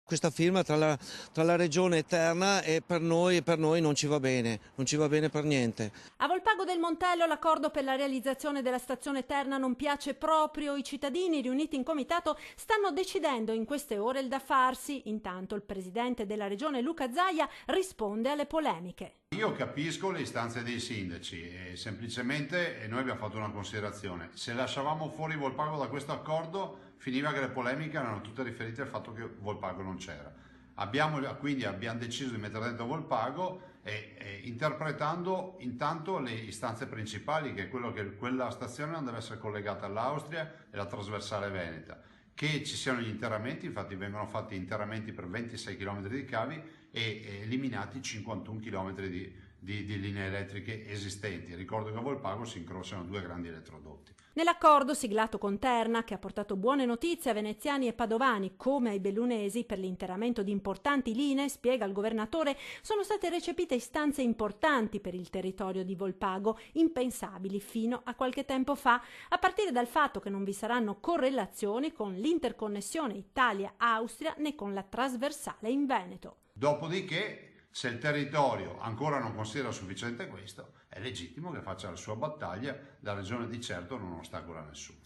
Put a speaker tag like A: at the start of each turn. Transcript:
A: Questa firma tra la regione e Terna e per noi non ci va bene, non ci va bene per niente.
B: A Volpago del Montello l'accordo per la realizzazione della stazione Terna non piace proprio. I cittadini riuniti in comitato stanno decidendo in queste ore il da farsi. Intanto il presidente della regione Luca Zaia risponde alle polemiche.
C: Io capisco le istanze dei sindaci e semplicemente noi abbiamo fatto una considerazione. Se lasciavamo fuori Volpago da questo accordo finiva che le polemiche erano tutte riferite al fatto che Volpago non c'era. Quindi abbiamo deciso di mettere dentro Volpago interpretando intanto le istanze principali, che è quello che quella stazione non deve essere collegata all'Austria e alla trasversale veneta, che ci siano gli interramenti, infatti vengono fatti interramenti per 26 km di cavi e eliminati 51 km di linee elettriche esistenti. Ricordo che a Volpago si incrociano due grandi elettrodotti.
B: Nell'accordo siglato con Terna, che ha portato buone notizie a veneziani e padovani come ai bellunesi per l'interramento di importanti linee, spiega il governatore, sono state recepite istanze importanti per il territorio di Volpago, impensabili fino a qualche tempo fa, a partire dal fatto che non vi saranno correlazioni con l'interconnessione Italia-Austria né con la trasversale in Veneto.
C: Dopodiché, se il territorio ancora non considera sufficiente questo, è legittimo che faccia la sua battaglia, la regione di certo non ostacola nessuno.